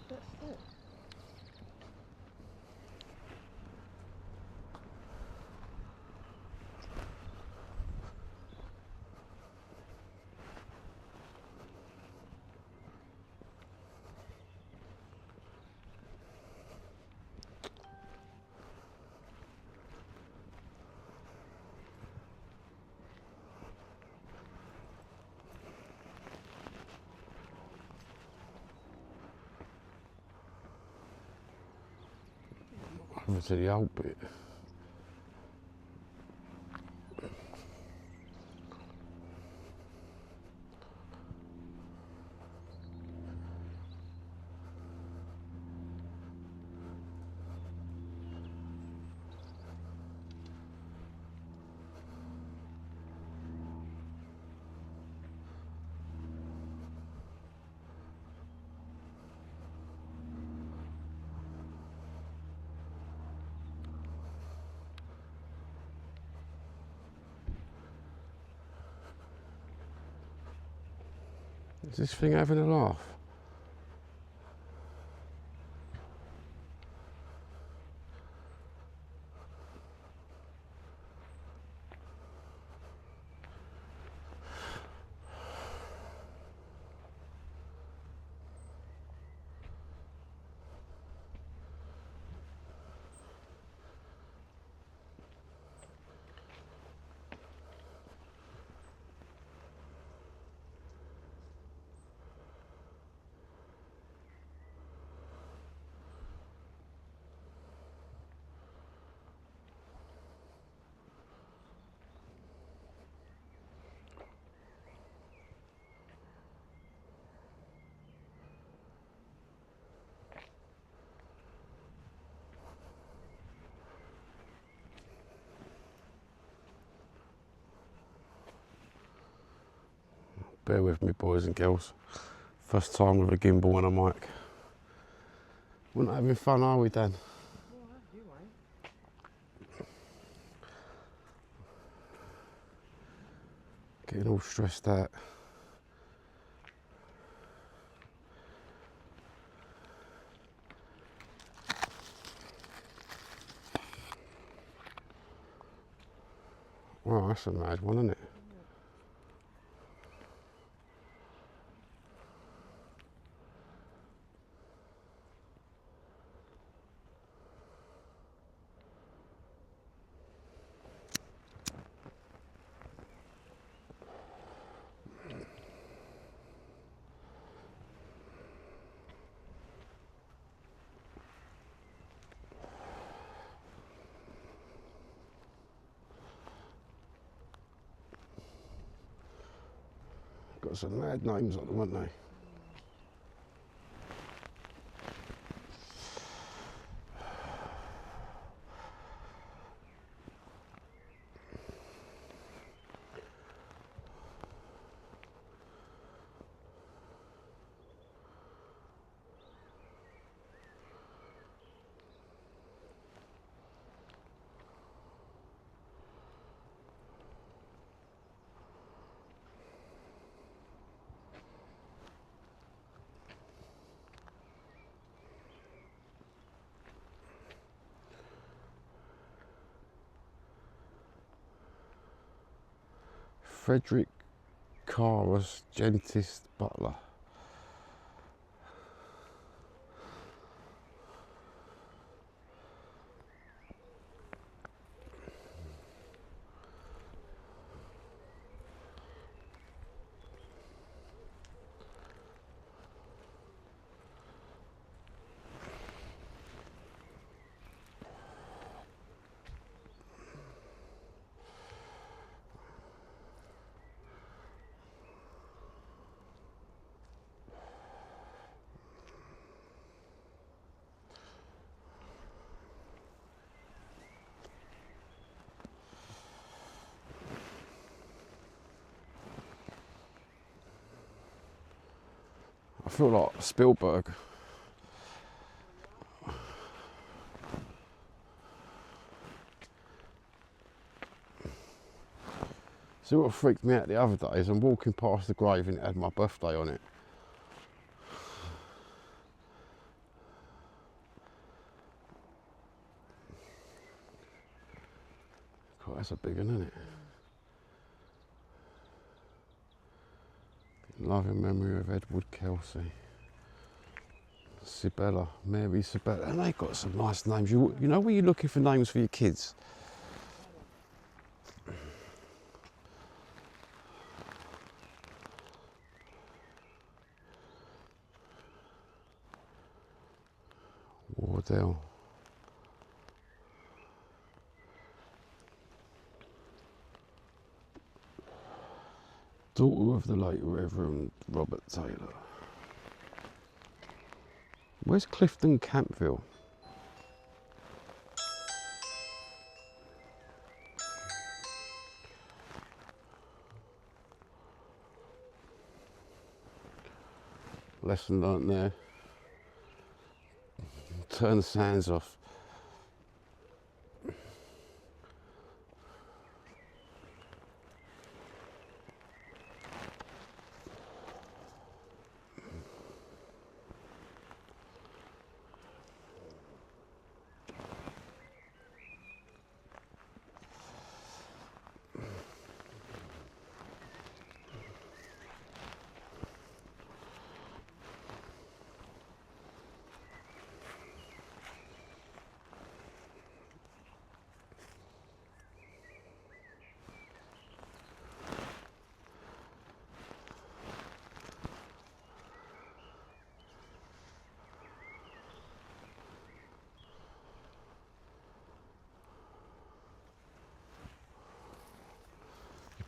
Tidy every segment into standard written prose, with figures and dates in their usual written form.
That's it. Over to the old bit. Is this thing having a laugh? Bear with me, boys and girls. First time with a gimbal and a mic. We're not having fun, are we, Dan? Well, you ain't. Getting all stressed out. Well, that's a mad one, isn't it? Got some mad names on them, haven't they? Frederick Carus, Gentist Butler. I feel like Spielberg. See what freaked me out the other day is I'm walking past the grave and it had my birthday on it. that's a big one, isn't it? In loving memory of Edward Kelsey. Sibella, Mary Sibella, and they've got some nice names. You know when you're looking for names for your kids? Wardell. Daughter of the late Reverend Robert Taylor. Where's Clifton Campville? Lesson learnt there. Turn the sands off.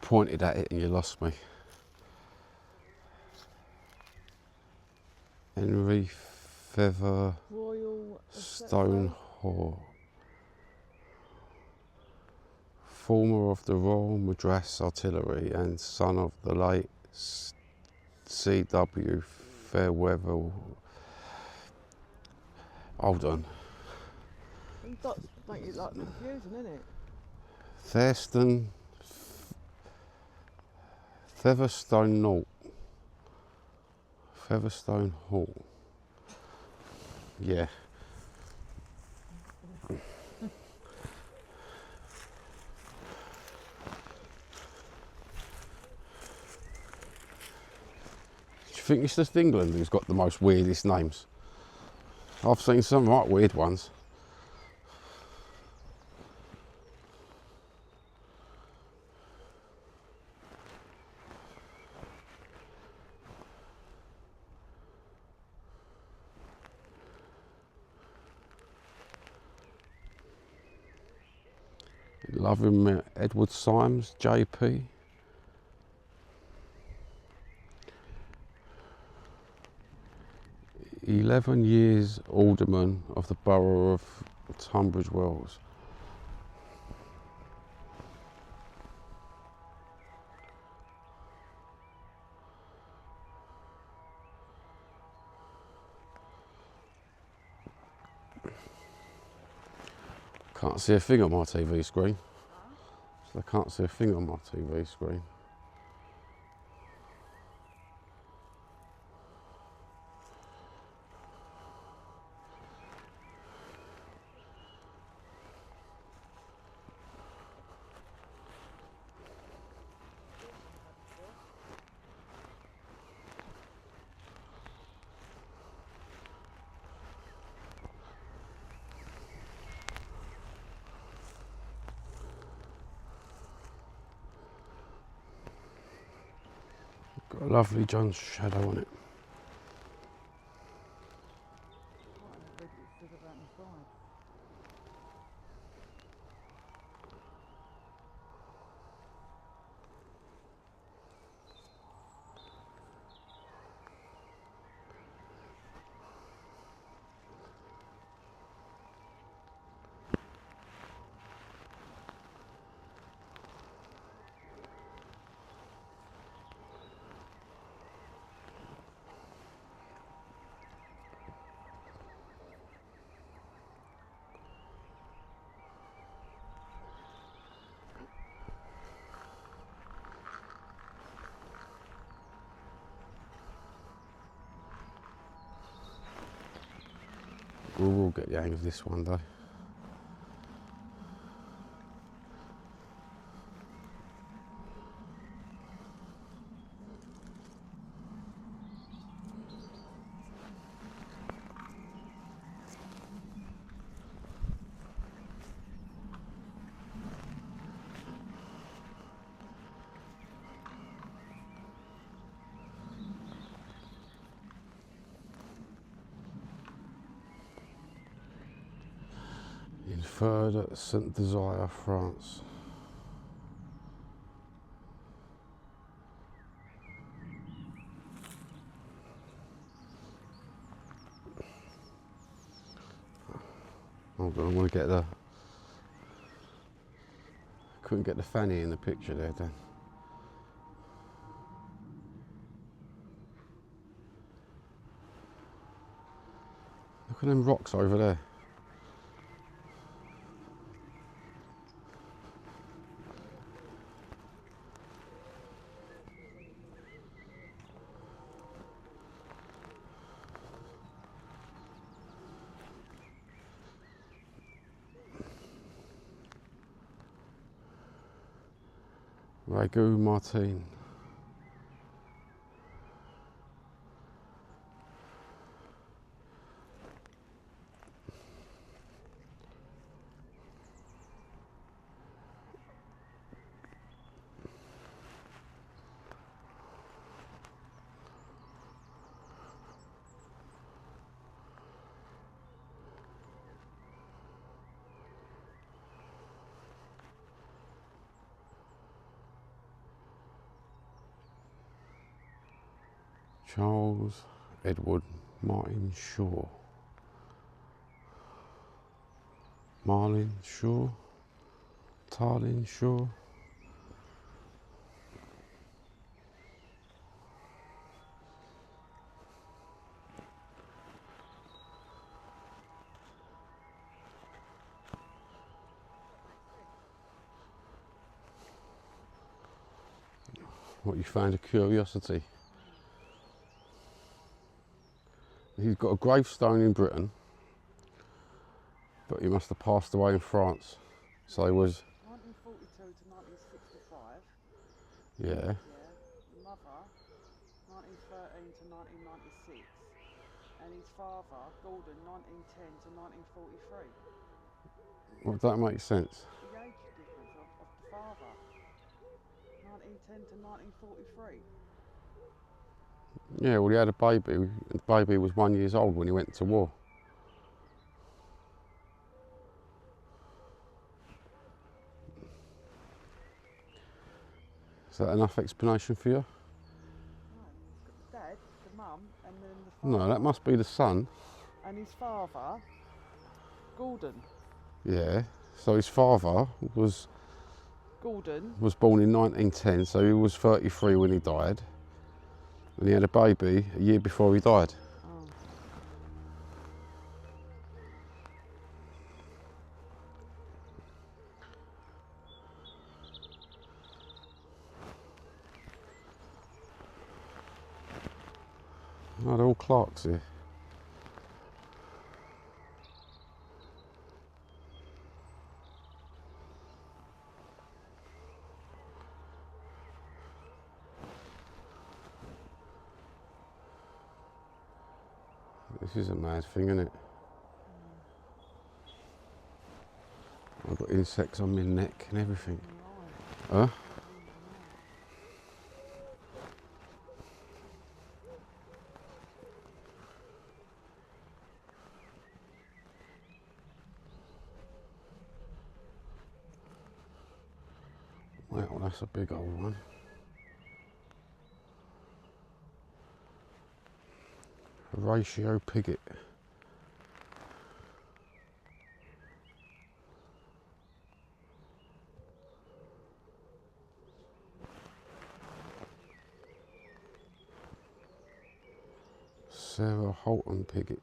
Pointed at it and you lost me. Henry Feather Royal Stonehall, former of the Royal Madras Artillery and son of the late C.W. Fairweather. Hold on. Them dots make it like confusing, isn't it? Thurston Featherstone Hall. Featherstone Hall. Yeah. Do you think it's just England who's got the most weirdest names? I've seen some right weird ones. Love him, Edward Symes, JP. "11 years alderman of the borough of Tunbridge Wells." Can't see a thing on my TV screen. So I can't see a thing on my TV screen. Got a lovely John's shadow on it. We will get the hang of this one day. Inferred at Saint Desire, France. Hold on, I want to get the... Couldn't get the fanny in the picture there, Dan. Look at them rocks over there. Ragu Martin. Charles Edward Martin Shaw. Marlin Shaw. Tarlin Shaw. What, you found a curiosity? He's got a gravestone in Britain, but he must have passed away in France. So he was... 1942 to 1965. Yeah. Yeah. Mother, 1913 to 1996. And his father, Gordon, 1910 to 1943. Well, that makes sense. The age difference of the father, 1910 to 1943. Yeah, well, he had a baby. The baby was 1 year old when he went to war. Is that enough explanation for you? No, he's got the dad, the mum, and then the father. No, that must be the son. And his father, Gordon. Yeah. So his father was Gordon. born in 1910, so he was 33 when he died. And he had a baby a year before he died. Oh. Oh, they're all Clarks here. This is a mad thing, isn't it? I've got insects on my neck and everything. Huh? Wow, that's a big old one. Horatio Piggott. Sarah Holton Piggott.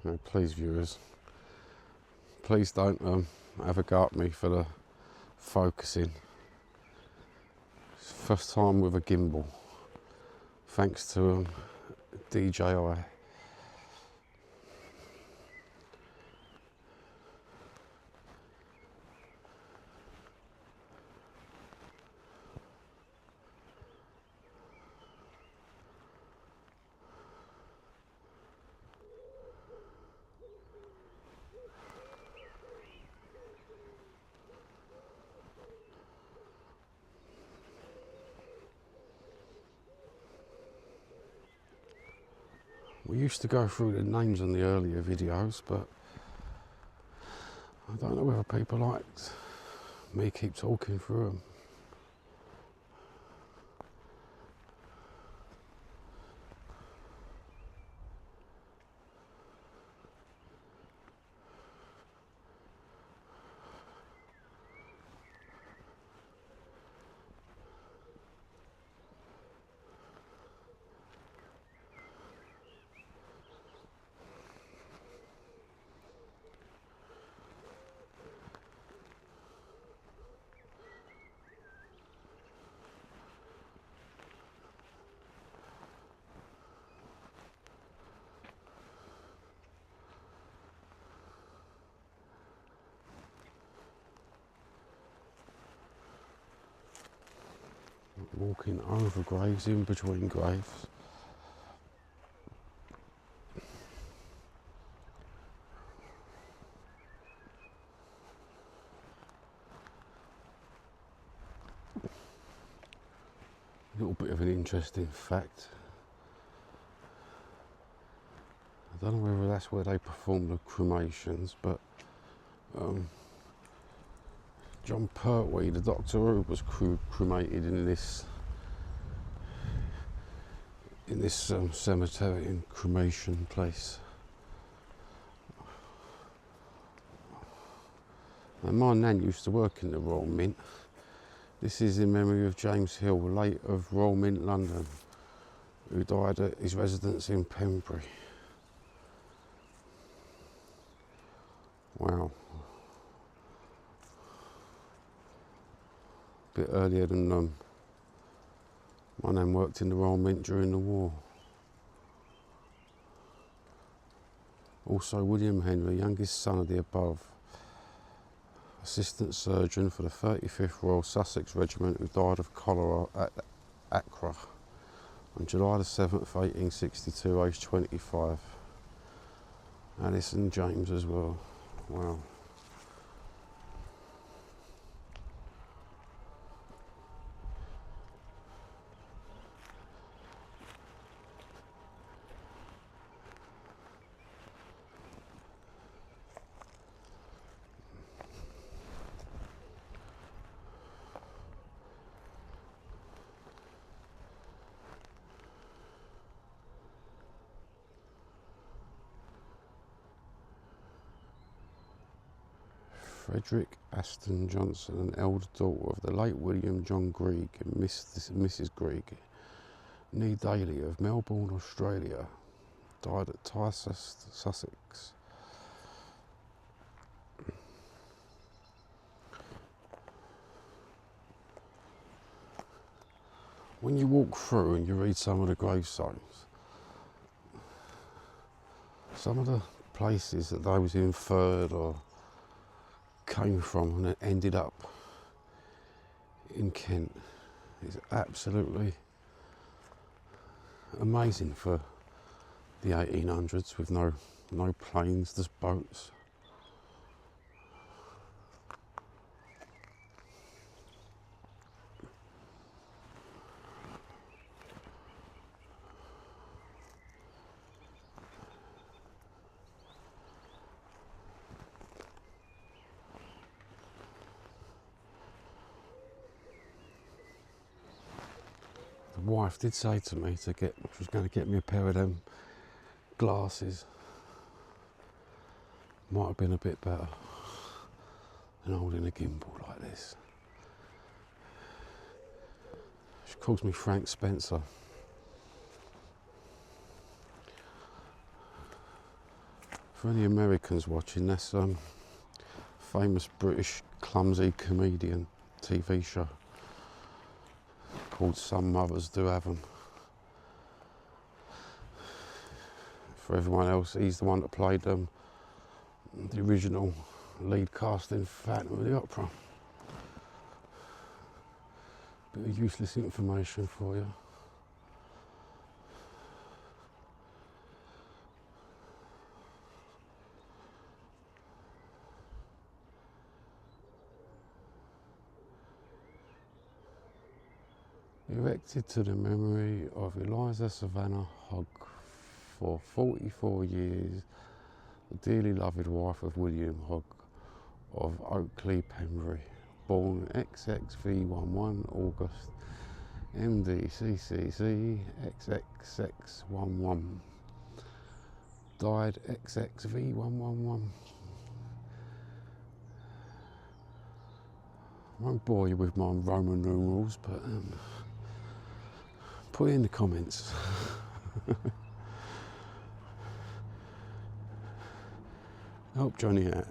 No, please, viewers, please don't have a go at me for the focusing. It's the first time with a gimbal, thanks to DJI. We used to go through the names on the earlier videos, but I don't know whether people liked me keep talking through them. Walking over graves, in between graves. A little bit of an interesting fact. I don't know whether that's where they perform the cremations, but John Pertwee, the Doctor Who, was cremated in this cemetery and cremation place. And my nan used to work in the Royal Mint. This is in memory of James Hill, late of Royal Mint, London, who died at his residence in Pembury. Wow. A bit earlier than my nan worked in the Royal Mint during the war. Also William Henry, youngest son of the above, assistant surgeon for the 35th Royal Sussex Regiment, who died of cholera at Accra on July the 7th, 1862, aged 25. Alice and James as well. Wow. Frederick Aston Johnson, an elder daughter of the late William John Greig and Mrs. Greig, née Daly of Melbourne, Australia, died at Ticehurst, Sussex. When you walk through and you read some of the gravestones, some of the places that they was inferred or came from and it ended up in Kent is absolutely amazing for the 1800s, with no planes, just boats. The wife did say to me she was going to get me a pair of them glasses. Might have been a bit better than holding a gimbal like this. She calls me Frank Spencer. For any Americans watching, that's famous British clumsy comedian TV show called Some Mothers Do Have 'Em. For everyone else, he's the one that played the original lead cast in Phantom of the Opera. Bit of useless information for you. Erected to the memory of Eliza Savannah Hogg, for 44 years, the dearly loved wife of William Hogg of Oakley, Pembury, born XXV11 August MDCCC XXX11, died XXV111. I won't bore you with my Roman numerals, but put it in the comments. Help Johnny out.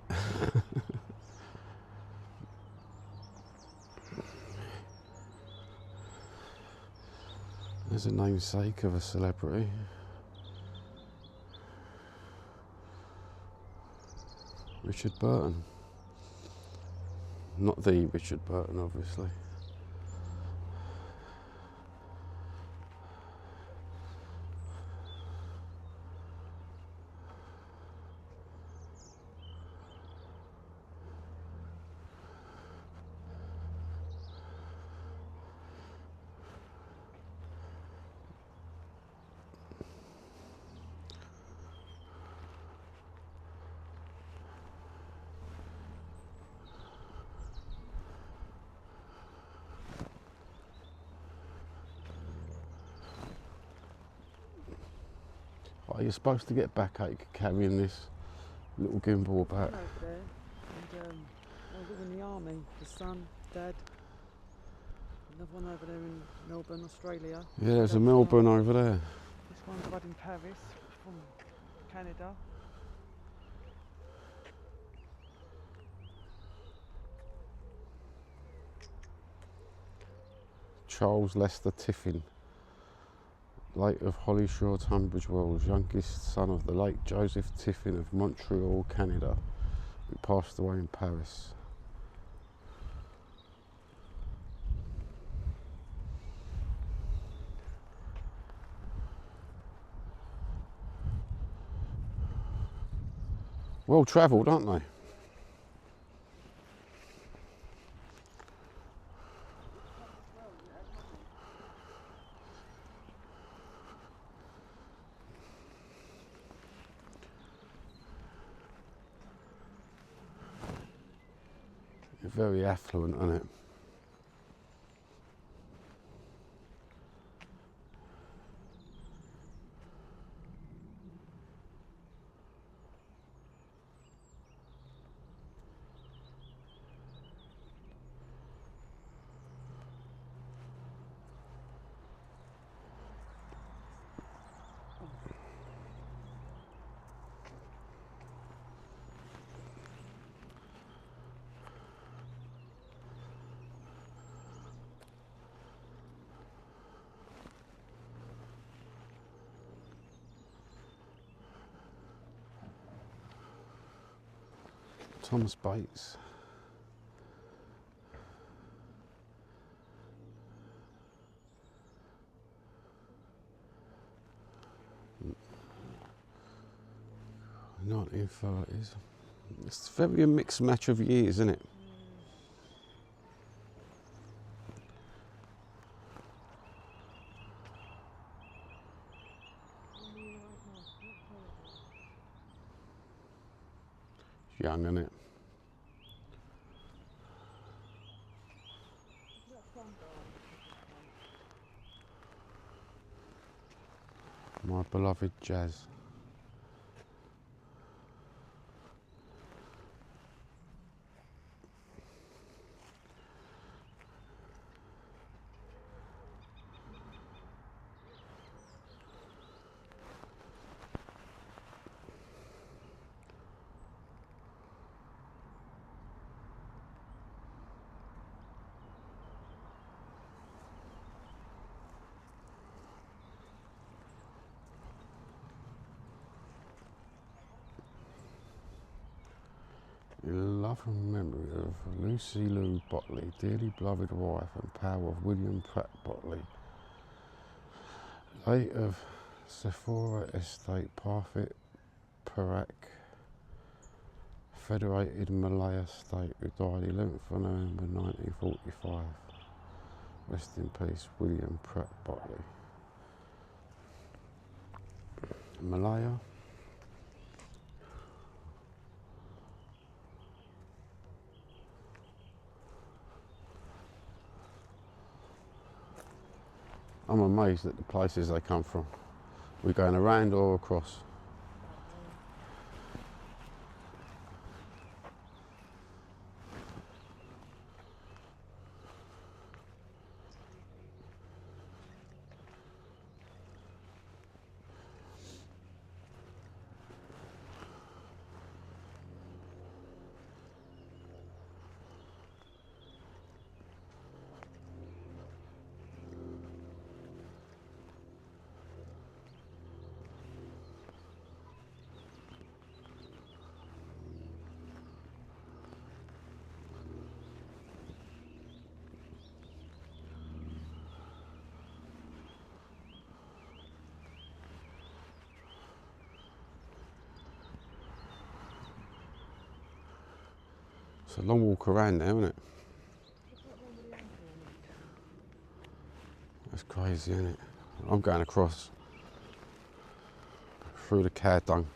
There's a namesake of a celebrity. Richard Burton. Not the Richard Burton, obviously. Oh, you're supposed to get backache carrying this little gimbal about. Over there, and I was all in the army. The son, dad, another one over there in Melbourne, Australia. Yeah, there's a Melbourne over there. This one's bud in Paris from Canada. Charles Lester Tiffin, late of Hollyshore, Tunbridge Wells, youngest son of the late Joseph Tiffin of Montreal, Canada, who passed away in Paris. Well travelled, aren't they? Very affluent, isn't it? Thomas Bates. Not 1930s. It's very a mixed match of years, isn't it? It's young, isn't it? My beloved Jazz. In love and memory of Lucy Lou Botley, dearly beloved wife and pal of William Pratt Botley, late of Sephora Estate, Parfit, Perak, Federated Malaya State, who died 11th of November 1945. Rest in peace, William Pratt Botley. Malaya. I'm amazed at the places they come from. We're going around or across. It's a long walk around now, isn't it? That's crazy, isn't it? I'm going across through the cow dung.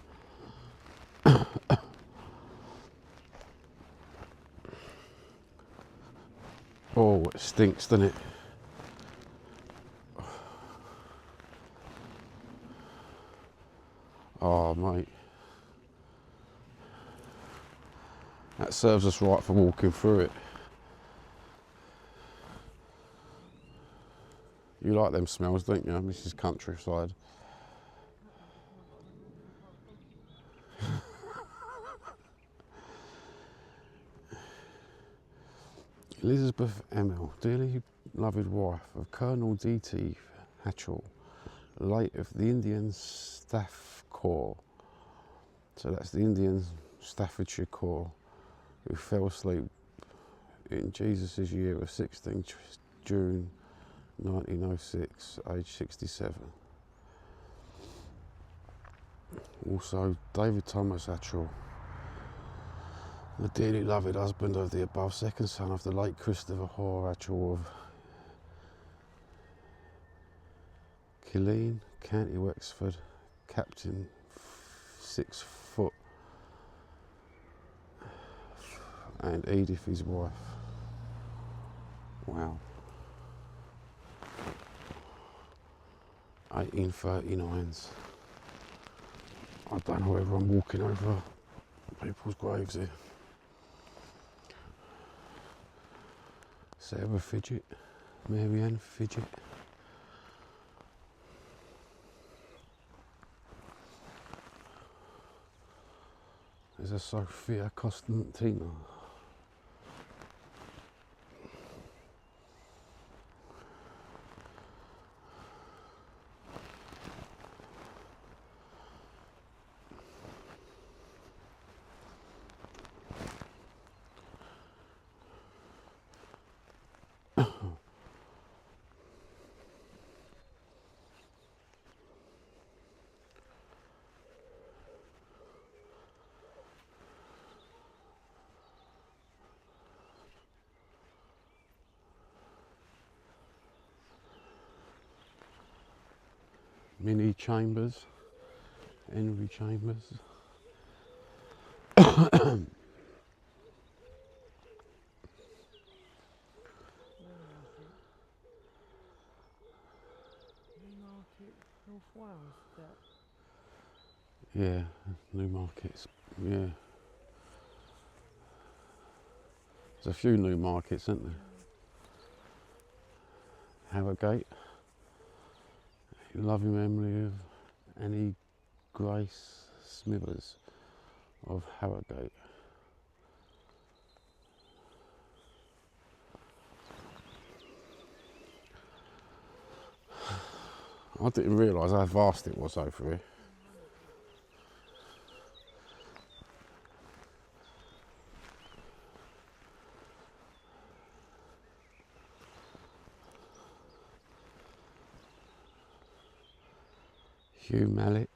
Oh, it stinks, doesn't it? Oh, mate. That serves us right for walking through it. You like them smells, don't you? This is countryside. Elizabeth Emil, dearly loved wife of Colonel D.T. Hatchell, late of the Indian Staff Corps. So that's the Indian Staffordshire Corps, who fell asleep in Jesus' year of 16 June 1906, age 67. Also, David Thomas Hatchell, the dearly loved husband of the above, second son of the late Christopher Hoare Hatchell of Killeen, County Wexford, captain 6 foot, and Edith his wife. Wow. 1839s. I don't know whether I'm walking over people's graves here. Sarah Fidget, Marianne Fidget. There's a Sophia Costantina. Minnie Chambers, Henry Chambers. North Wales, that. Yeah, Newmarkets. Yeah. There's a few new markets, isn't there? Harrogate. Loving memory of Annie Grace Smithers of Harrogate. I didn't realise how vast it was over here. Hugh Mallet.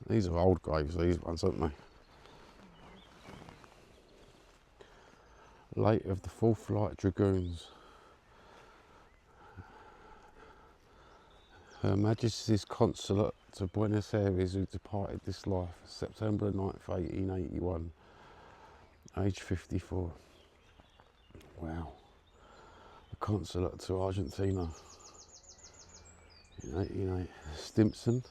These are old graves, these ones, aren't they? Late of the 4th Light Dragoons. Her Majesty's Consulate to Buenos Aires, who departed this life September 9th, 1881, age 54. Wow. The Consulate to Argentina in 1880. Stimson.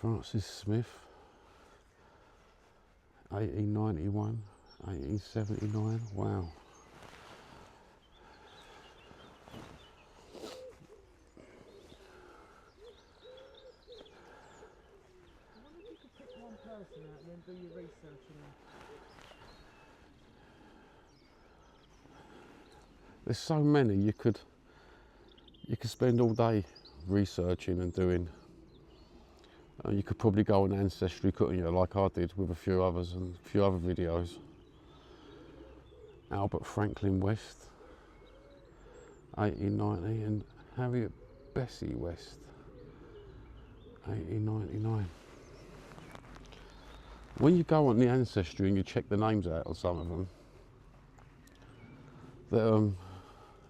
Francis Smith, 1891, 1879. Wow. Person out and then do your research on them. There's so many you could spend all day researching and doing. You could probably go on Ancestry, couldn't you, like I did with a few others and a few other videos. Albert Franklin West, 1890, and Harriet Bessie West, 1899. When you go on the Ancestry and you check the names out of some of them, that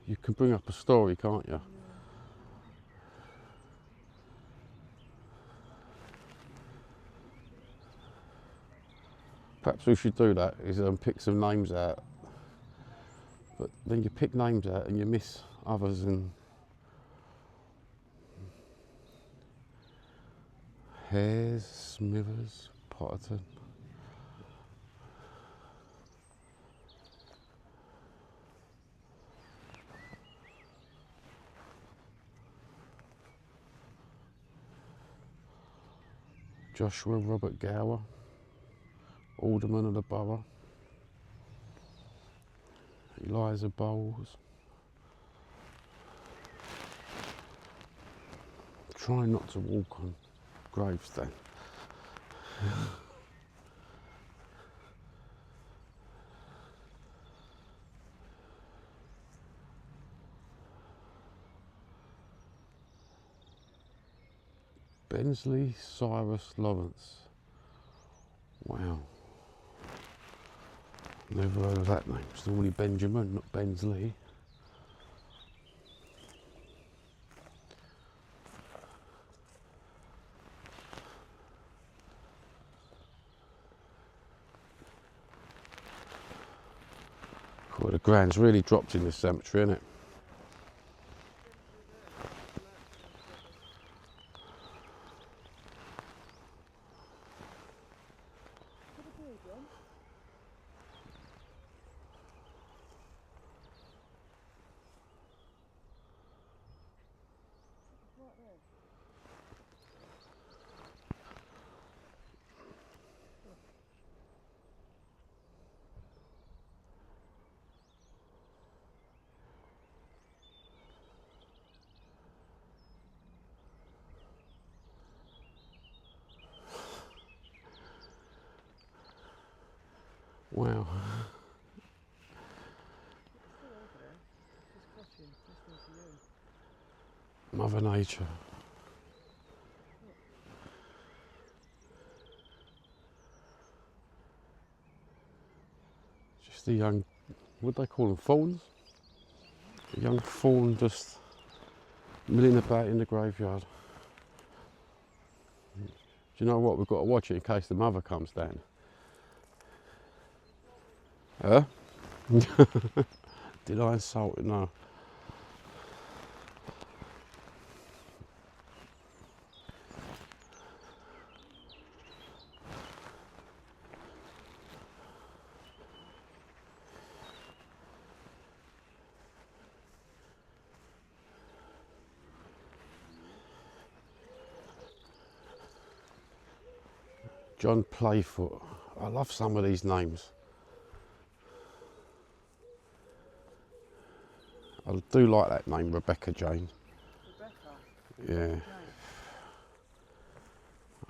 you can bring up a story, can't you? Perhaps we should do that, is pick some names out. But then you pick names out and you miss others. And Hares, Smithers, Potterton. Joshua Robert Gower, Alderman of the Borough. Eliza Bowles. Try not to walk on gravestone. Bensley Cyrus Lawrence. Wow. Never heard of that name. It's normally Benjamin, not Bensley. Cool, the ground's really dropped in this cemetery, isn't it? Wow. Mother Nature. Just a young, what do they call them, fawns? A young fawn just milling about in the graveyard. Do you know what? We've got to watch it in case the mother comes down. Huh? Did I insult it? No. John Playfoot. I love some of these names. I do like that name, Rebecca Jane. Rebecca? Yeah.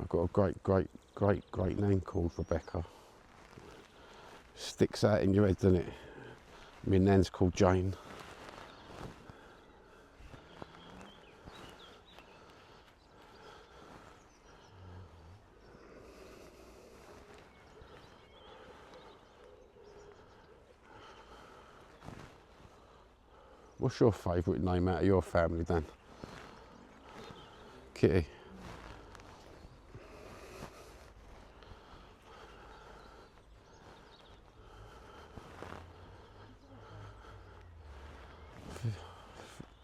I've got a great name called Rebecca. Sticks out in your head, doesn't it? My nan's called Jane. What's your favourite name out of your family, Dan? Kitty.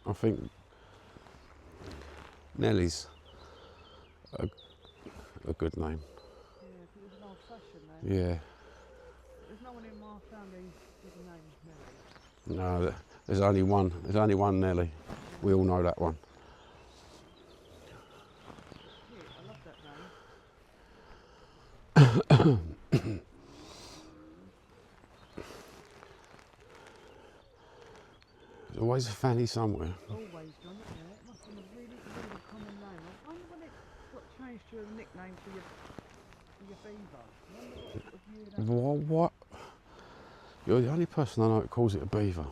I think Nellie's a good name. Yeah, because it's an old-fashioned name. Yeah. There's no one in my family with the name Nelly. No, there's only one. There's only one Nellie. We all know that one. Kit, I love that name. There's always a Fanny somewhere. Always, John, isn't there? It must have been a really, really common name. I wonder when it got changed to a nickname for your beaver. I wonder what year that was. What? You're the only person I know that calls it a beaver.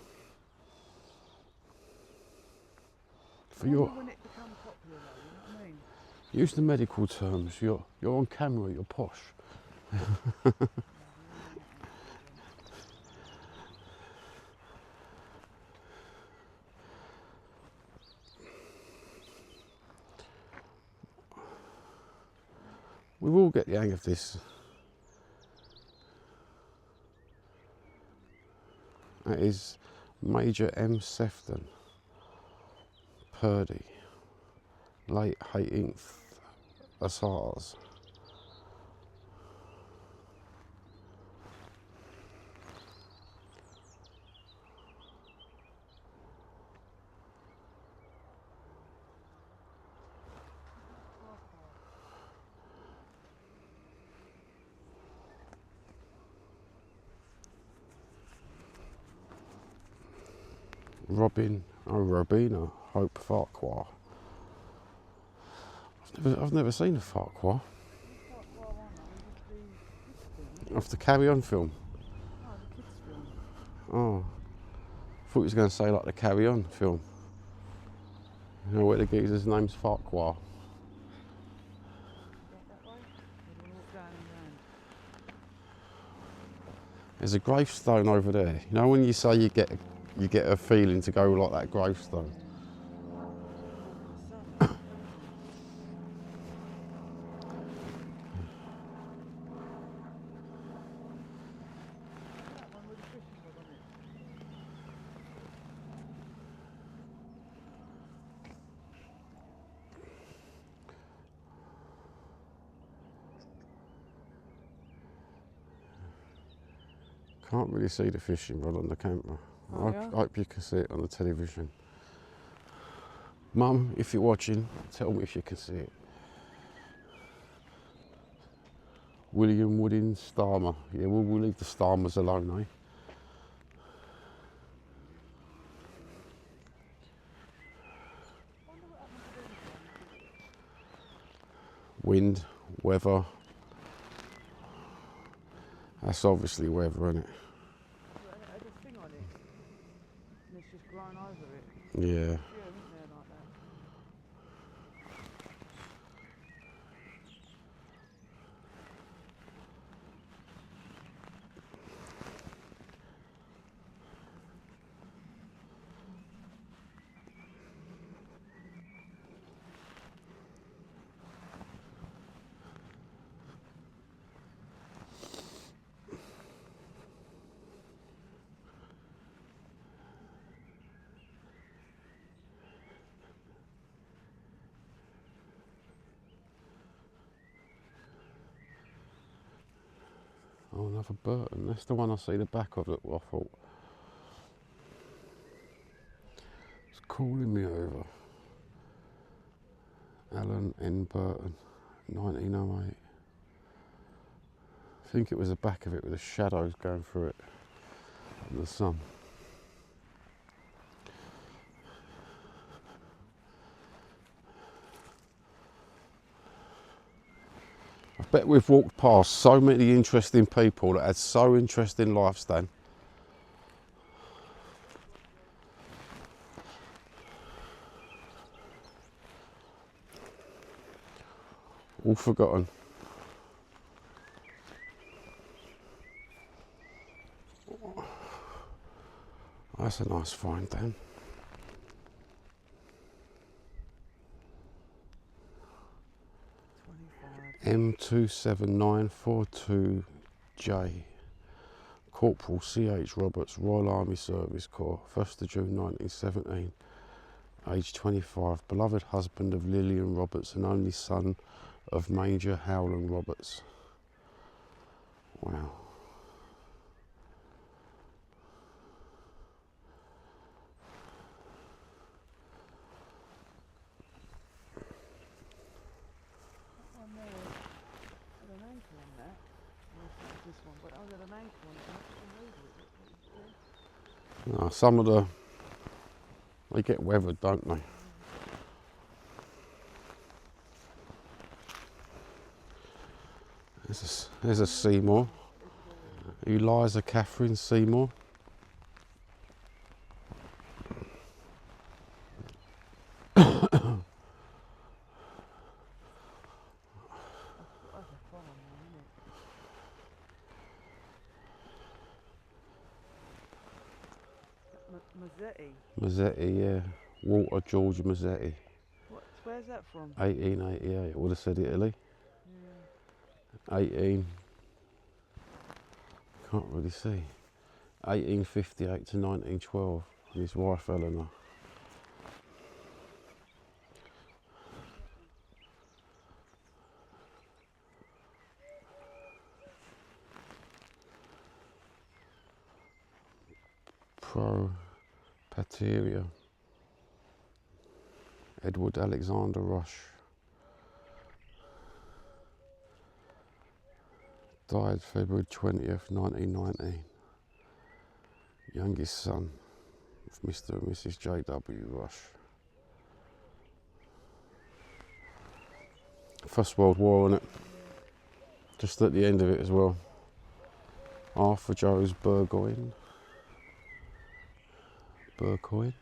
For I your, wonder when it became popular though, you know what I mean? use the medical terms. You're on camera. You're posh. We will get the hang of this. That is Major M. Sefton, Purdy, late 18th Hussars. Robina Hope Farquhar. I've never seen a Farquhar. Off the Carry On film. Oh, the kids' film. Oh, I thought he was going to say like the Carry On film. You know where the geezer's name's Farquhar. Walk that way? Or do you want to walk down and round? There's a gravestone over there. You know when you say you get a feeling to go like that gravestone. Can't really see the fishing rod on the camera. Oh, I yeah? hope you can see it on the television. Mum, if you're watching, tell me if you can see it. William Woodin Starmer. Yeah, we'll leave the Starmers alone, eh? Wind, weather. That's obviously weather, isn't it? There's a thing on it, and it's just grown over it. Yeah. Yeah, isn't there, like that? Oh, another Burton. That's the one I see the back of that I thought. It's calling me over. Alan N. Burton, 1908. I think it was the back of it with the shadows going through it and the sun. I bet we've walked past so many interesting people that had so interesting lives, Dan. All forgotten. That's a nice find, Dan. M27942J. Corporal C.H. Roberts, Royal Army Service Corps, 1st of June 1917, age 25, beloved husband of Lillian Roberts and only son of Major Howland Roberts. Wow. One there had an anchor on that. Well, it's not this one, but I had an anchor on it. I couldn't read it. Now, some of they get weathered, don't they? There's a Seymour. Eliza Catherine Seymour. That's a farm, isn't it? Mazzetti. Mazzetti, yeah. Walter George Mazzetti. Where's that from? 1888. Would have said Italy. Yeah. 18. Can't really see. 1858 to 1912. And his wife Eleanor. Pro Pateria. Edward Alexander Rush. Died February 20th, 1919. Youngest son of Mr. and Mrs. J.W. Rush. First World War, innit? Just at the end of it as well. Arthur Joe's Burgoyne. Burgoyne.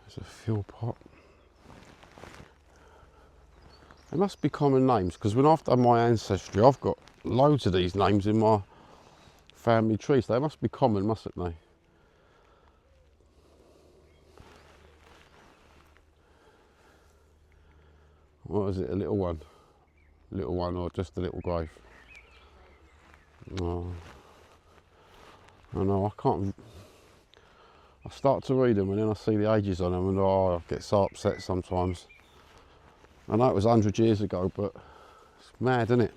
There's a fill pot. They must be common names, because when I've done my ancestry, I've got loads of these names in my family tree, so they must be common, mustn't they? What is it, a little one? Little one, or just a little grave? No. I know, I can't. I start to read them and then I see the ages on them and I get so upset sometimes. I know it was 100 years ago, but it's mad, isn't it?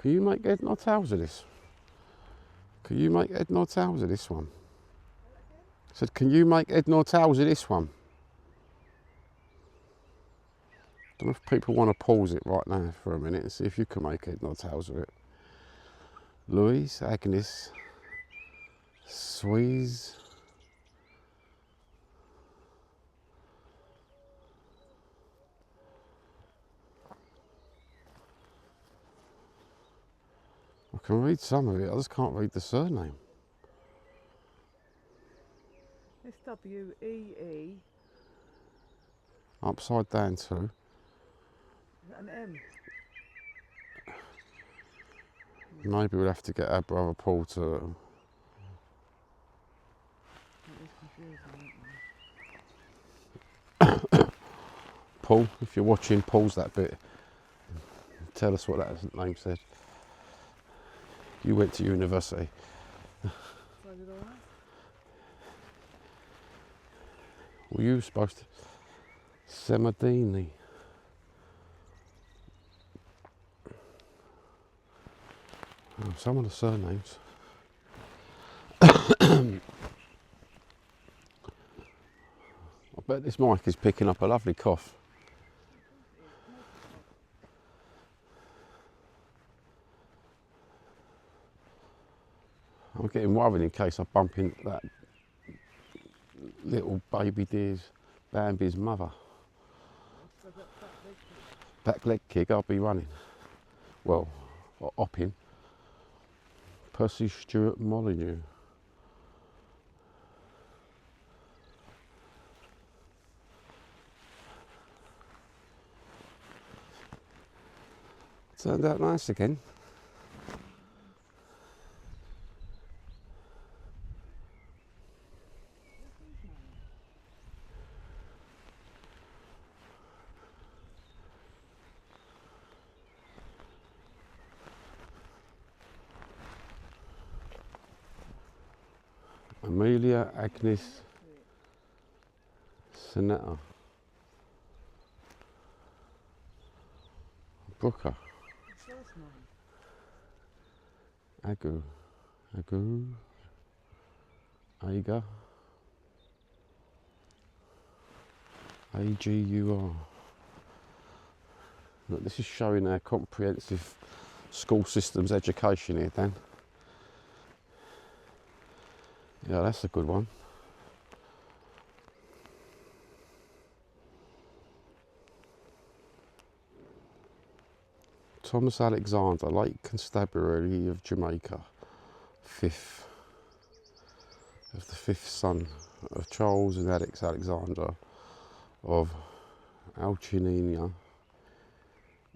Can you make head nor tails of this? Can you make head nor tails of this one? I said, can you make head nor tails of this one? I don't know if people want to pause it right now for a minute and see if you can make head nor tails of it. Louise, Agnes, Suisse. I can read some of it, I just can't read the surname. S-W-E-E. Upside down too. An M. Maybe we'll have to get our brother Paul to... It is confusing, isn't it? Paul. If you're watching, pause that bit. Tell us what that name said. You went to university. So did I. Well, you were supposed to. Semadini. Oh, some of the surnames. I bet this mic is picking up a lovely cough. I'm getting worried in case I bump into that little baby deer's Bambi's mother. Back leg kick, I'll be running. Well, hopping. Percy Stewart Molyneux. Turned out nice again. Amelia Agnes Sonetta Brooker. Agu Aga AGUR. Look, this is showing our comprehensive school systems education here, Dan. Yeah, that's a good one. Thomas Alexander, late Constabulary of Jamaica, the fifth son of Charles and Alex Alexander of Alchinina,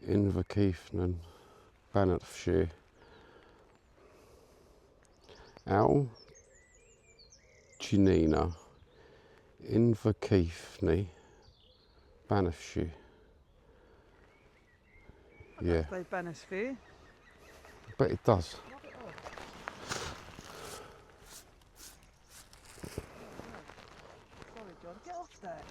Inverkeithnan, Bannockshire. Alchinina, Inverkeithny, Bannockshire. Yeah. Say Banosphere. I bet it does. Sorry, John, get off there.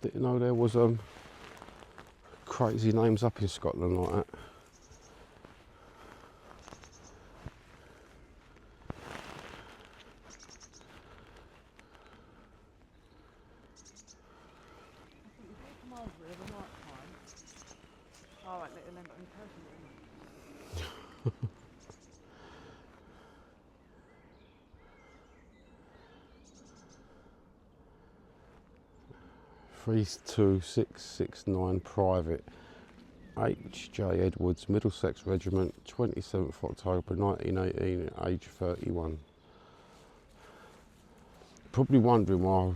Didn't know there was crazy names up in Scotland like that. Come over here the night time. Alright, let them in person. 32669 Private H.J. Edwards, Middlesex Regiment, 27th October 1918, age 31. Probably wondering why I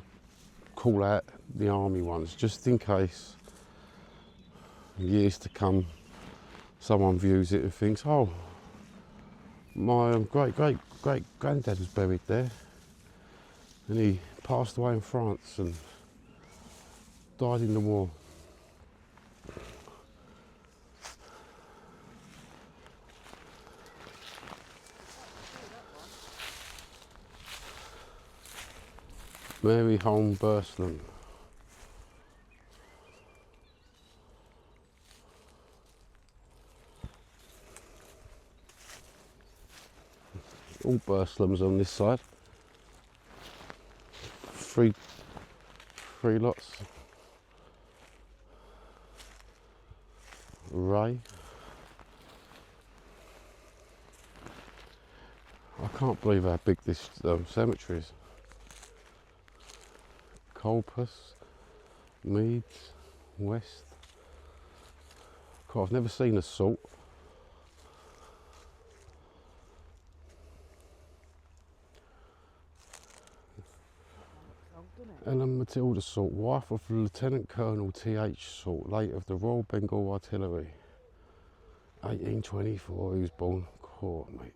call out the army ones, just in case years to come someone views it and thinks, oh, my great granddad was buried there and he passed away in France and died in the war. Mary Holm Bursland. All Burslams on this side. Three lots. Ray. I can't believe how big this cemetery is. Colpus, Meads, West. God, I've never seen a salt. doesn't it? Ellen Matilda Salt, wife of Lieutenant Colonel T.H. Salt, late of the Royal Bengal Artillery. 1824, he was born. Court, mate.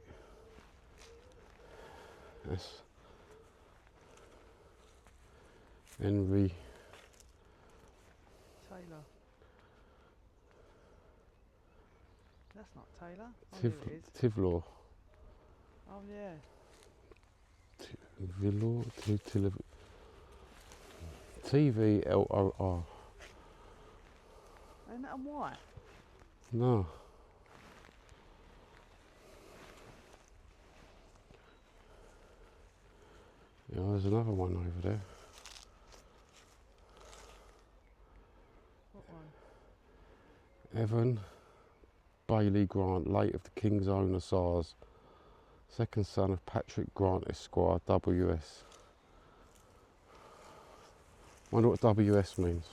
That's Henry Taylor. That's not Taylor. Oh, here it is. Tivlor. Oh yeah. Villor, TVLOR. Ain't that a Y? No. Yeah, there's another one over there. What one? Evan Bailey Grant, late of the King's Own Hussars, second son of Patrick Grant, Esquire, WS. Wonder what WS means.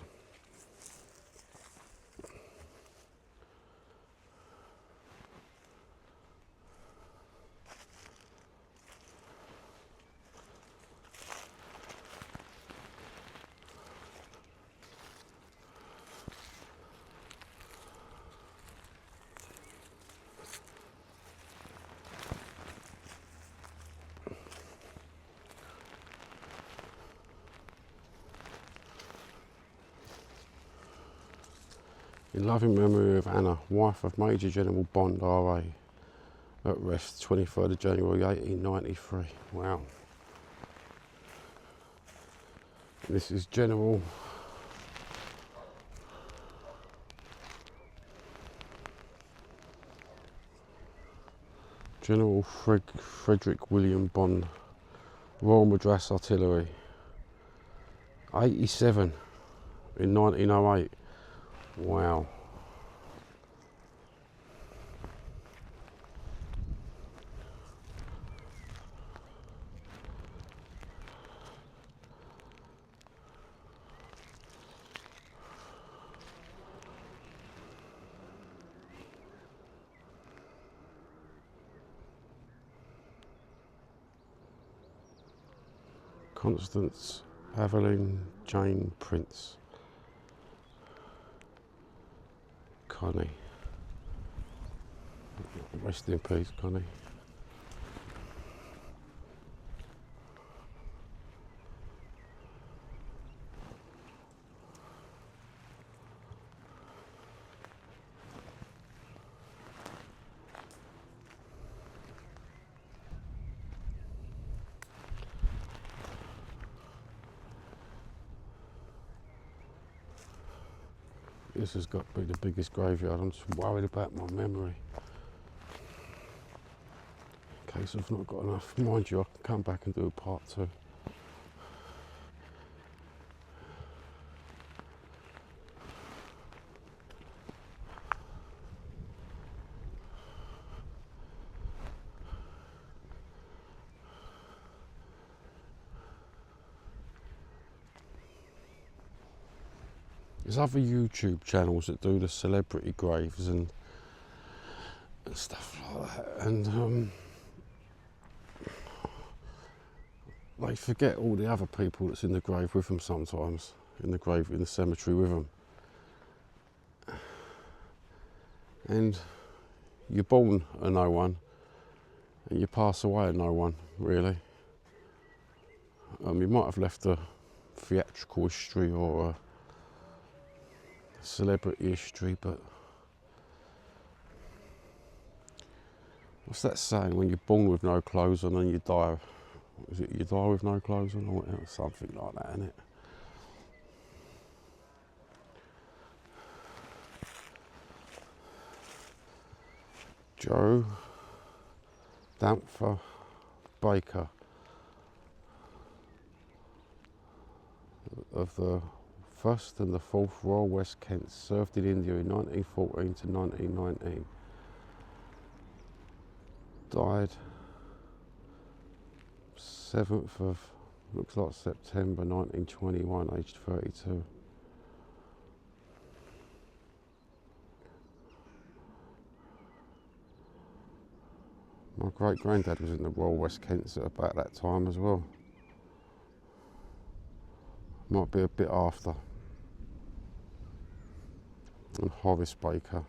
In loving memory of Anna, wife of Major General Bond, RA, at rest, 23rd of January 1893. Wow. And this is General Frederick William Bond, Royal Madras Artillery. 87 in 1908. Wow. Constance Aveline Jane Prince. Connie. Rest in peace, Connie. This has got to be the biggest graveyard. I'm just worried about my memory. In case I've not got enough. Mind you, I can come back and do a part 2. There's other YouTube channels that do the celebrity graves and stuff like that, and they forget all the other people that's in the grave with them sometimes, in the cemetery with them. And you're born a no one, and you pass away a no one, really. You might have left a theatrical history or a celebrity history, but what's that saying? When you're born with no clothes on and you die, is it you die with no clothes on, or something like that, isn't it? Joe Dampfer Baker of the 1st and the 4th Royal West Kent, served in India in 1914 to 1919. Died 7th of, looks like September 1921, aged 32. My great granddad was in the Royal West Kents at about that time as well. Might be a bit after. And Horace Baker.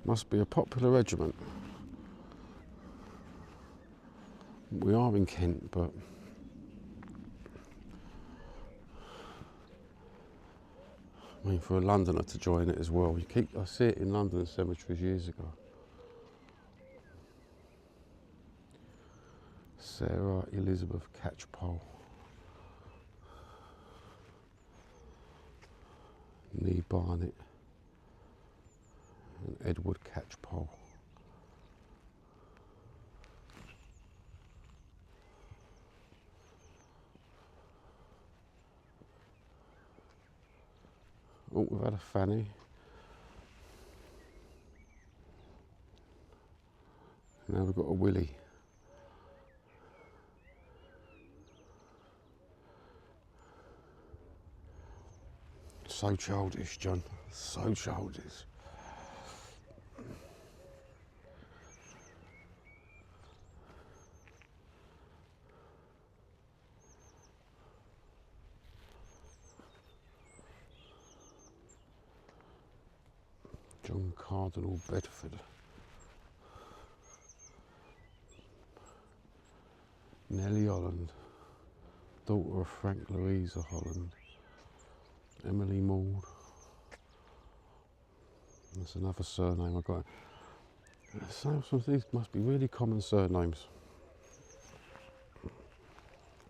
Must be a popular regiment. We are in Kent, but I mean, for a Londoner to join it as well. I see it in London cemeteries years ago. Sarah Elizabeth Catchpole. Nee Barnett. And Edward Catchpole. Oh, we've had a Fanny. Now we've got a Willie. So childish, John. So childish. John Cardinal Bedford. Nellie Holland, daughter of Frank Louisa Holland. Emily Maud. That's another surname I got. Some of these must be really common surnames.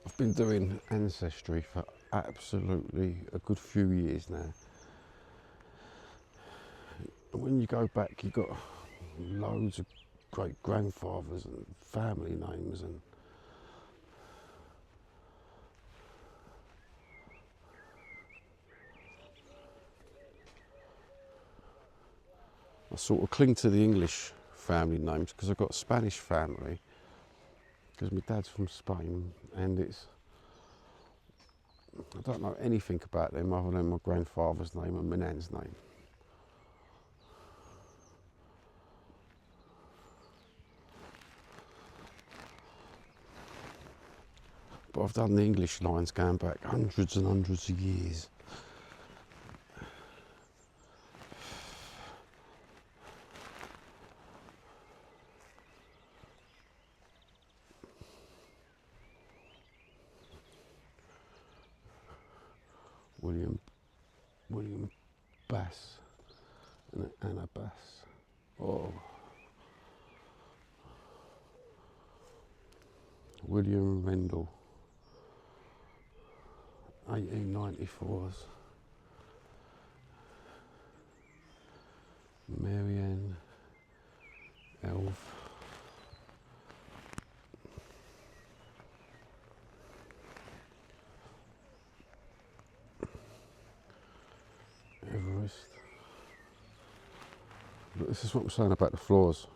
I've been doing ancestry for absolutely a good few years now. And when you go back, you've got loads of great grandfathers and family names, and I sort of cling to the English family names because I've got a Spanish family, because my dad's from Spain, and I don't know anything about them other than my grandfather's name and my nan's name. But I've done the English lines going back hundreds and hundreds of years. William Bass and Anna Bass. Oh. William Rendell. 1894s. Marianne Elf. Everest. But this is what I'm saying about the floors.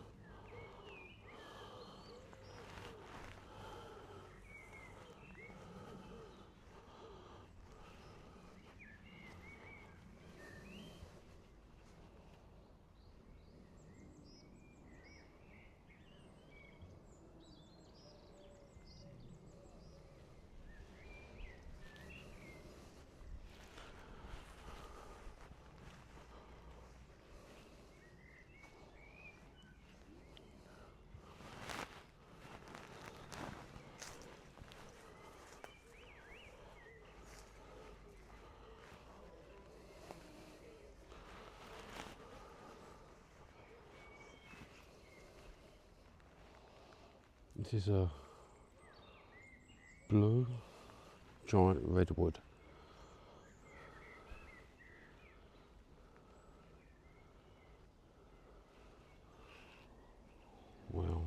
This is a blue giant redwood. Well,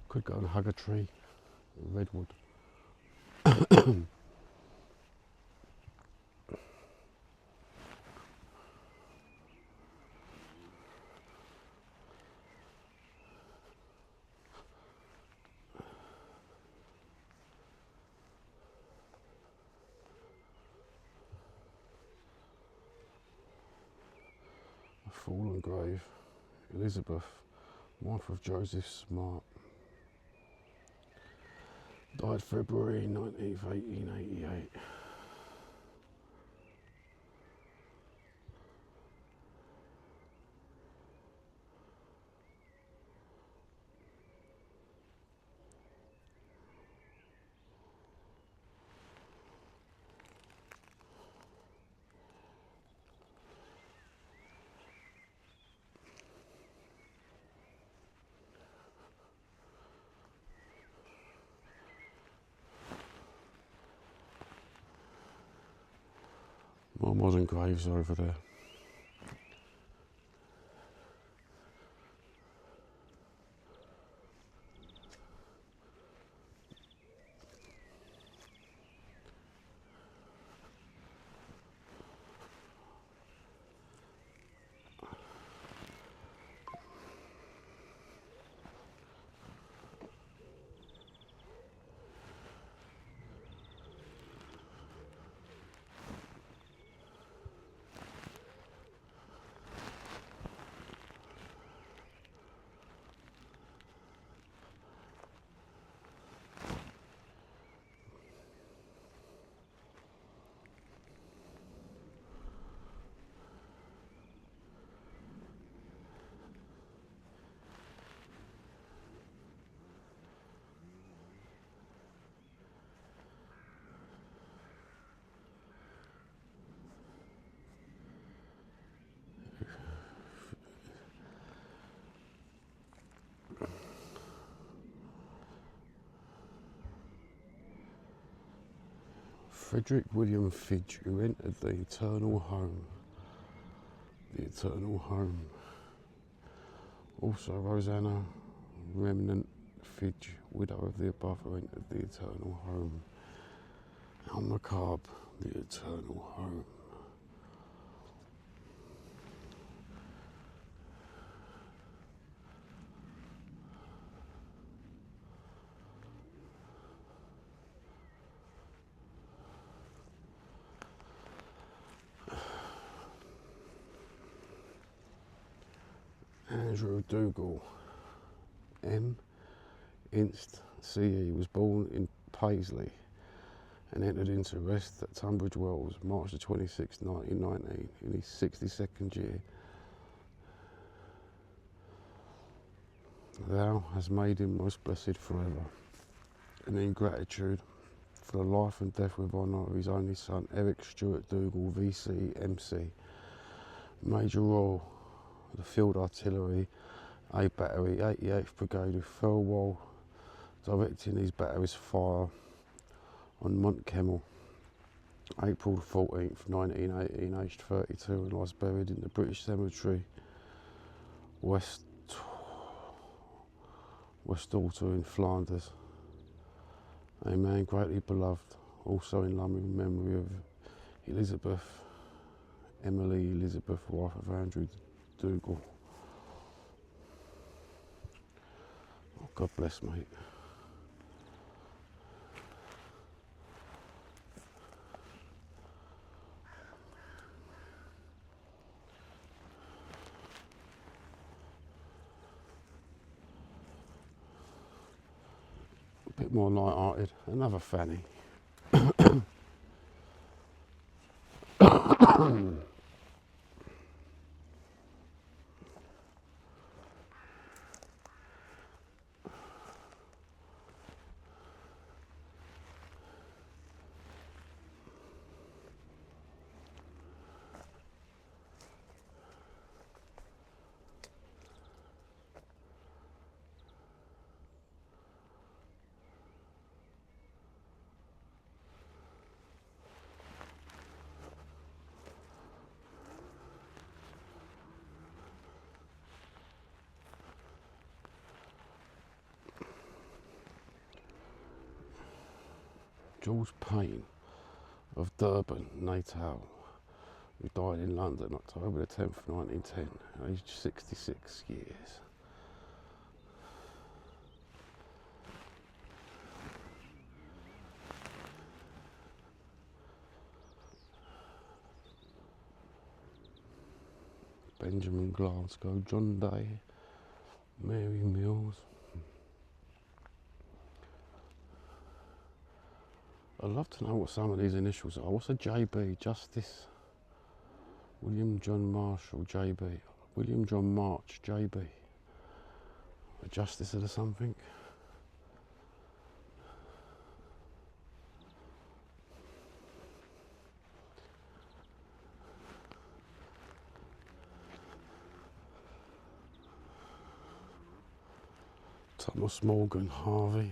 could go and hug a tree, a redwood. fallen grave. Elizabeth, wife of Joseph Smart. Died February 19th, 1888. More modern graves over there. Frederick William Fidge, who entered the eternal home. The eternal home. Also Rosanna Remnant Fidge, widow of the above, who entered the eternal home. Al Macabre, the eternal home. Andrew Dougal, M. Inst. C.E. was born in Paisley and entered into rest at Tunbridge Wells, March the 26th, 1919, in his 62nd year. Thou hast made him most blessed forever, and in gratitude for the life and death with honour of his only son, Eric Stuart Dougal, V.C., M.C., Major Royal, the Field Artillery, A Battery, 88th Brigade of Thirlwall, directing his battery's fire on Mont Kemmel, April 14th, 1918, aged 32, and lies buried in the British Cemetery, Westwater in Flanders. A man greatly beloved, also in loving memory of Elizabeth, Emily Elizabeth, wife of Andrew Dougal. Oh, God bless, mate. A bit more light-hearted. Another Fanny. George Payne of Durban, Natal, who died in London October the 10th, 1910, aged 66 years. Benjamin Glasgow, John Day, Mary Mills. I'd love to know what some of these initials are. What's a JB? Justice William John Marshall, JB. William John March, JB. A justice or something. Thomas Morgan, Harvey.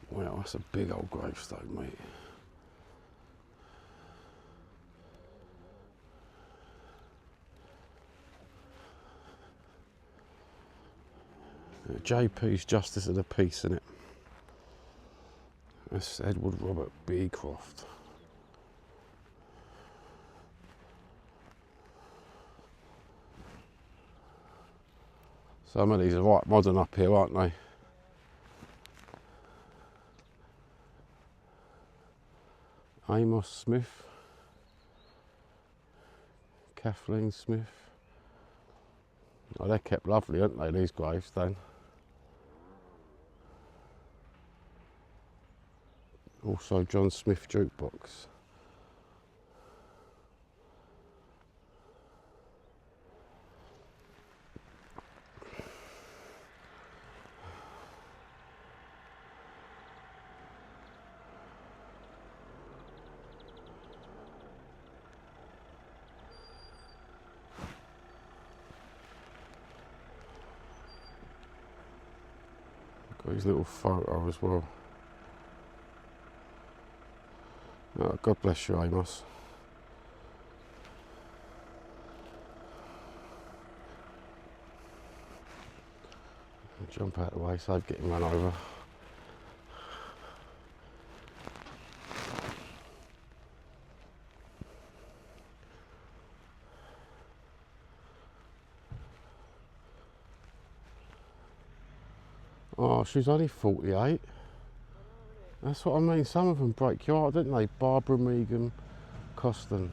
Wow, that's a big old gravestone, mate. JP's Justice of the Peace, innit? That's Edward Robert Beecroft. Some of these are right modern up here, aren't they? Amos Smith, Kathleen Smith. Oh, they're kept lovely, aren't they, these gravestones? Also John Smith jukebox. Got his little photo as well. Oh, God bless you, Amos. Jump out of the way, save getting run over. Oh, she's only 48. That's what I mean. Some of them break your heart, don't they? Barbara Megan Coston.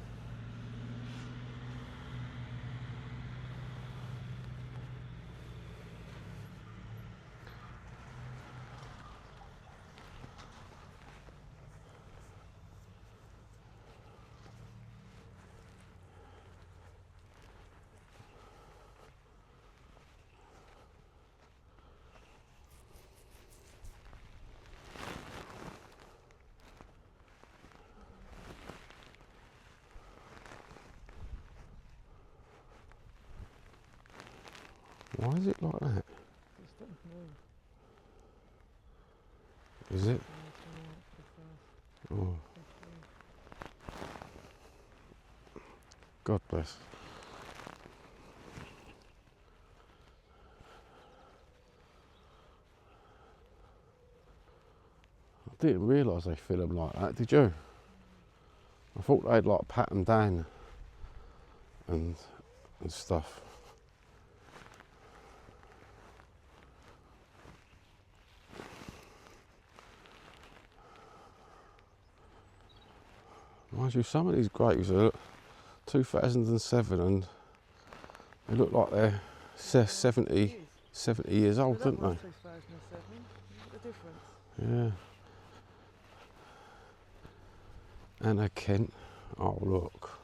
Why is it like that? Is it? Oh. God bless. I didn't realise they fill them like that, did you? I thought they'd like pat them down and stuff. Mind you, some of these graves are 2007 and they look like they're 70 years old, don't they? 2007. Look at the difference. Yeah. Anna Kent. Oh, look.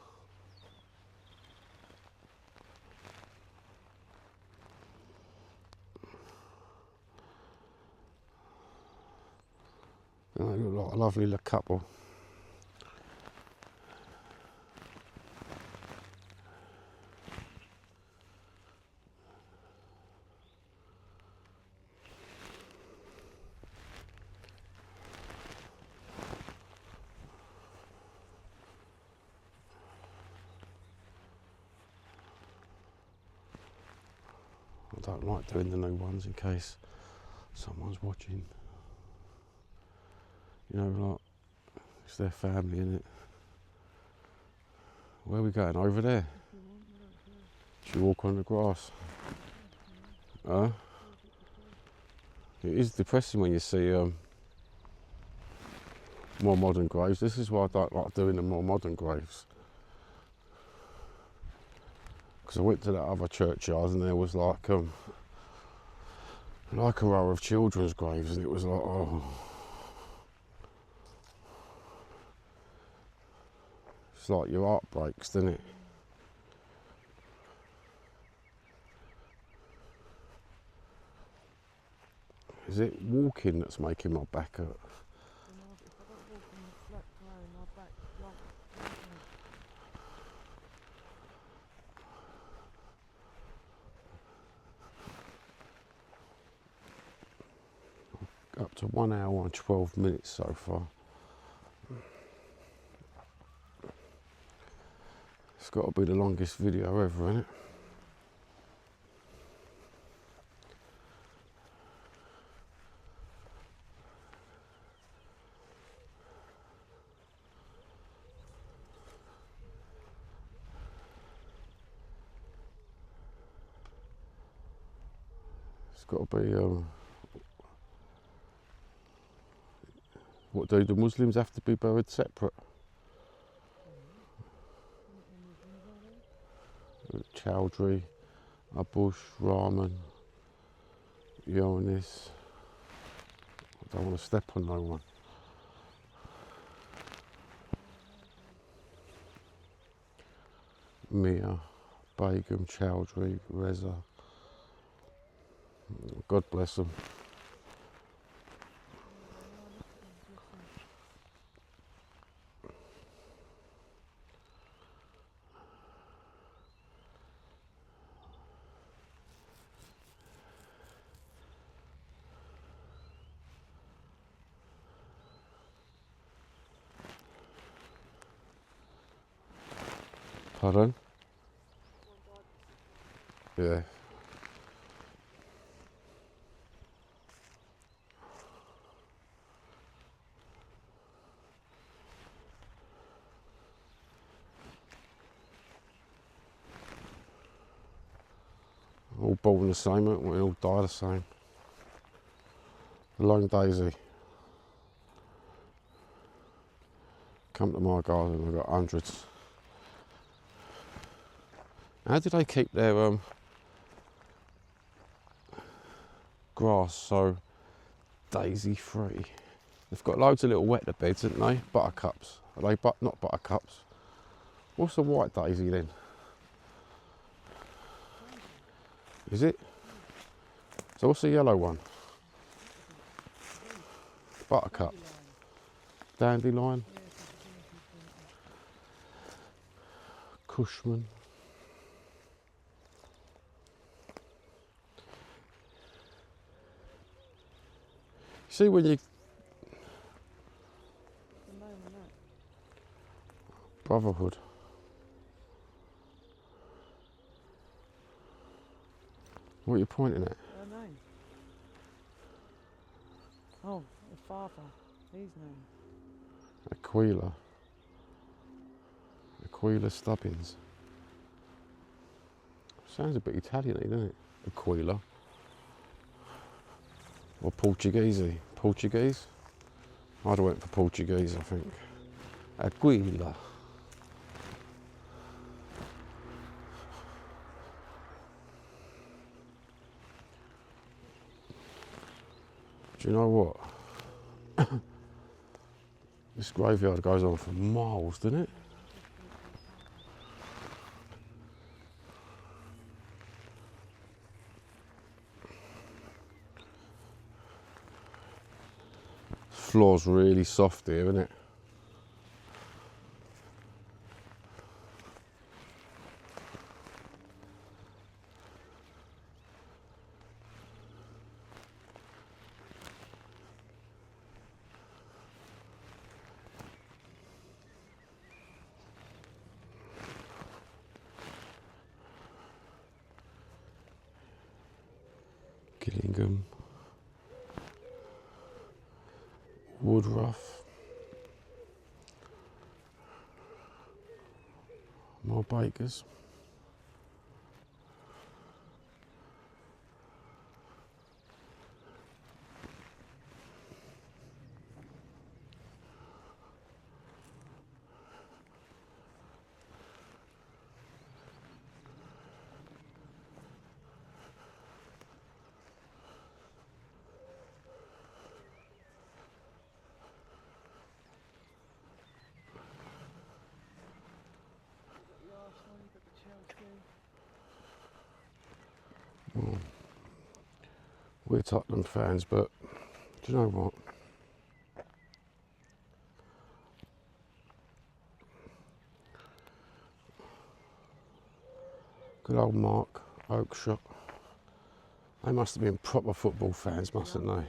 And they look like a lovely little couple. I don't like doing the new ones in case someone's watching. You know, like, it's their family, isn't it? Where are we going? Over there? Should we walk on the grass? It is depressing when you see more modern graves. This is why I don't like doing the more modern graves. because I went to that other churchyard and there was like a row of children's graves, and it was like, oh, it's like your heart breaks, doesn't it? Is it walking that's making my back hurt? You know, if I don't walk on the flat ground, my back drops. Up to 1 hour and 12 minutes so far. It's got to be the longest video ever, isn't it? It's got to be, what do the Muslims have to be buried separate? Chowdhury, Abush, Rahman, Yonis. I don't want to step on no one. Mia, Begum, Chowdhury, Reza. God bless them. Pardon? Yeah. All born the same, aren't we? All die the same. Lone Daisy. Come to my garden, I've got hundreds. How do they keep their grass so daisy free? They've got loads of little wetter beds, haven't they? Buttercups. Are they not buttercups? What's a white daisy then? Is it? So what's the yellow one? Buttercup. Dandelion. Cushman. See when you... Brotherhood. What are you pointing at? Her name. Oh, the father. His name. Aquila. Aquila Stubbins. Sounds a bit Italian-y, doesn't it? Aquila. Or Portuguese-y. Portuguese? I'd have went for Portuguese, I think. Aquila. Do you know what? This graveyard goes on for miles, doesn't it? Floor's really soft here, isn't it? Gillingham, Woodruff, more Bakers. Well, we're Tottenham fans, but do you know what? Good old Mark Oakshott. They must have been proper football fans, mustn't they? Yeah.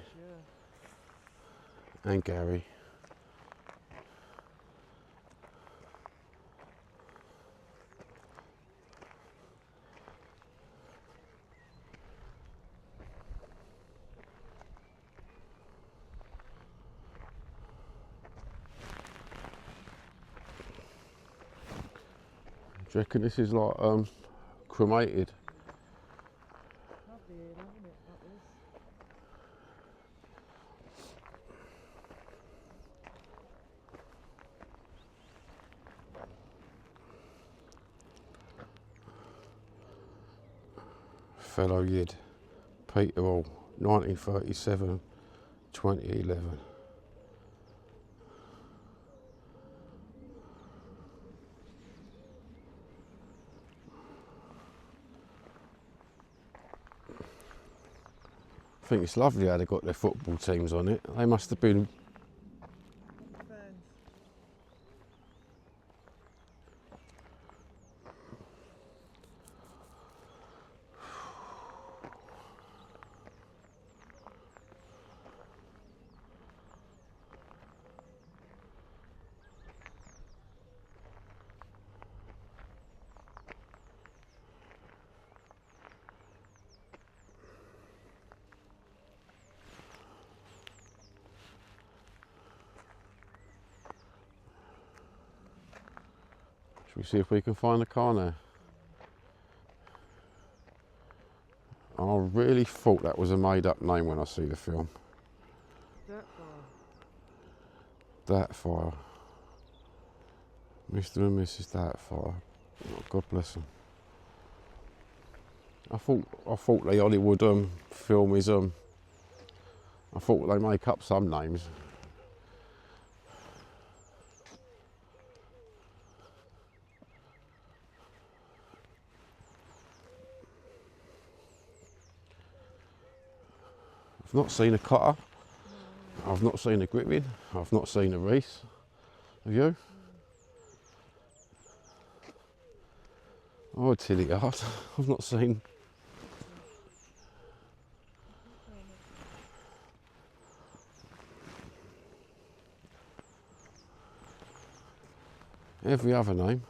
And Gary. Do you reckon this is like cremated? Lovely here, isn't it? Like this. Fellow Yid, Peter Hall, 1937, 2011. I think it's lovely how they got their football teams on it. They must have been. Fans. Should we see if we can find the car now? I really thought that was a made up name when I see the film. That far. That fire. Mr. and Mrs. That fire. Oh, God bless them. I thought the Hollywood film is I thought they make up some names. I've not seen a Cotter. No. I've not seen a Grippin. I've not seen a Reese. Have you? Oh, Tilly Hart. I've not seen. Every other name.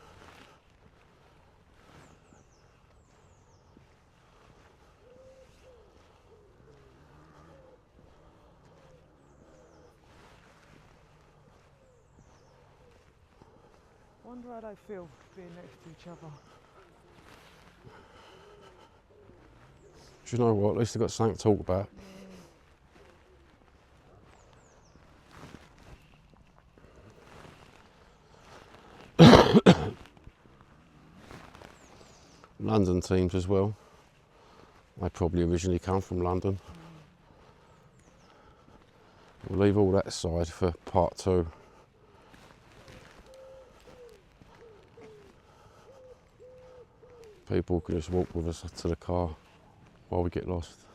Wonder how they feel being next to each other. Do you know what? At least they've got something to talk about. London teams as well. They probably originally come from London. We'll leave all that aside for part 2. People can just walk with us to the car while we get lost.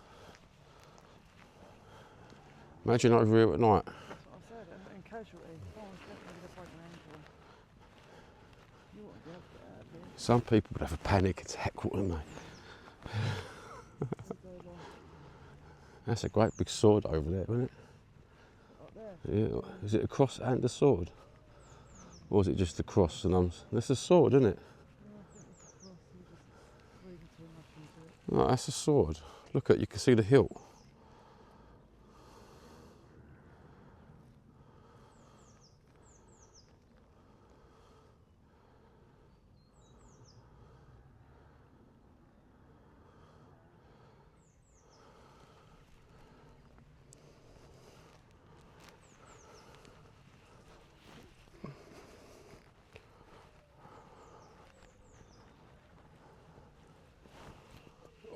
Imagine over here at night. That's what I said, and casualty. Someone's definitely going to break an ankle. You wouldn't be able to get out of here. Some people would have a panic attack, wouldn't they? That's a great big sword over there, isn't it? Up there. Yeah. Is it a cross and a sword? Or is it just a cross and arms? That's a sword, isn't it? Yeah, I think it's a cross. You just reading too much into it. No, that's a sword. Look at, you can see the hilt.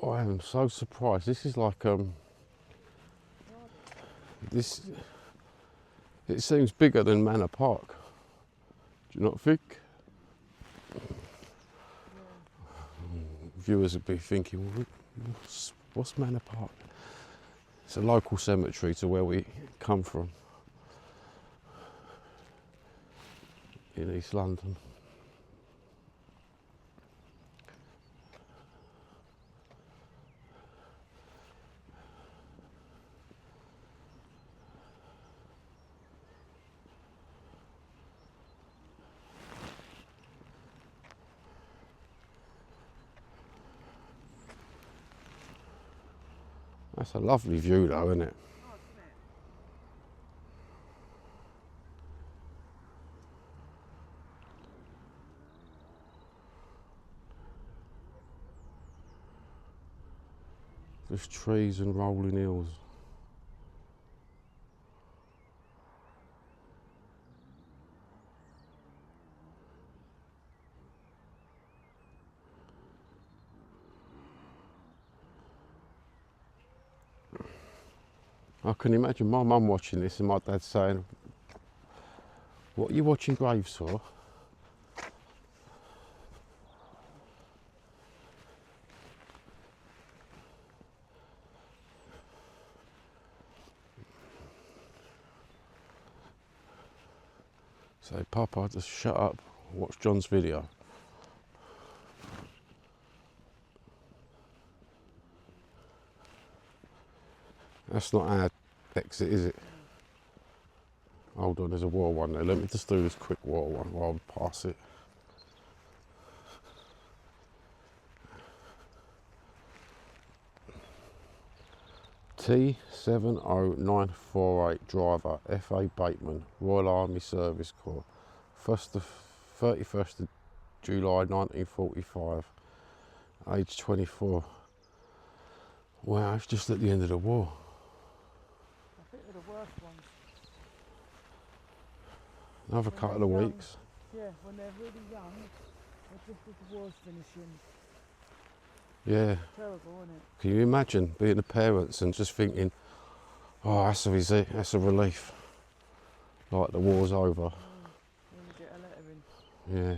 I am so surprised. This is like this. It seems bigger than Manor Park. Do you not think? Yeah. Viewers would be thinking, well, What's Manor Park? It's a local cemetery to where we come from in East London. That's a lovely view though, isn't it? Oh, isn't it? There's trees and rolling hills. I can imagine my mum watching this and my dad saying, "What are you watching graves for?" Say, "Papa, just shut up, watch John's video." That's not our exit, is it? Hold on, there's a wall one there. Let me just do this quick wall one while I pass it. T70948 driver, F.A. Bateman, Royal Army Service Corps, 31st of July 1945, age 24. Wow, it's just at the end of the war. I think they're the worst ones. Another When couple they're of young. weeks. Yeah, when they're really young, or just as the war's finishing. Yeah. Terrible, isn't it? Can you imagine being the parents and just thinking, "Oh, that's a relief. Like the war's over." When you get a letter in. Yeah.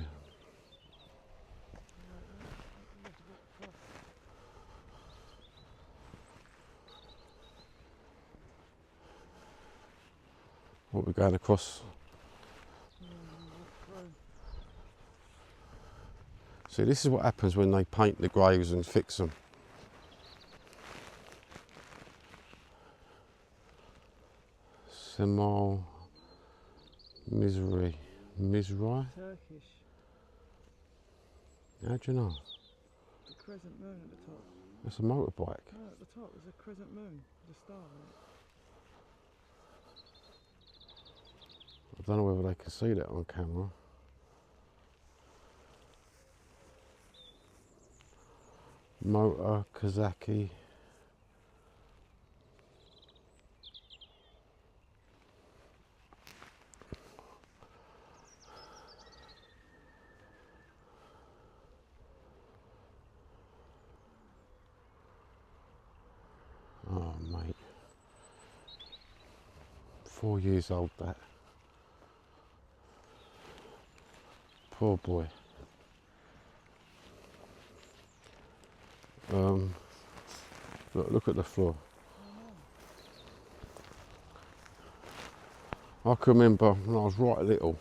What we're going across. See, this is what happens when they paint the graves and fix them. Semal Mizri. Turkish. How do you know? The crescent moon at the top. That's a motorbike. No, at the top there's a crescent moon with a star on it. I don't know whether they can see that on camera. Motor Kazaki. Oh, mate. 4 years old, that. Poor boy. Look at the floor. I can remember when I was right little,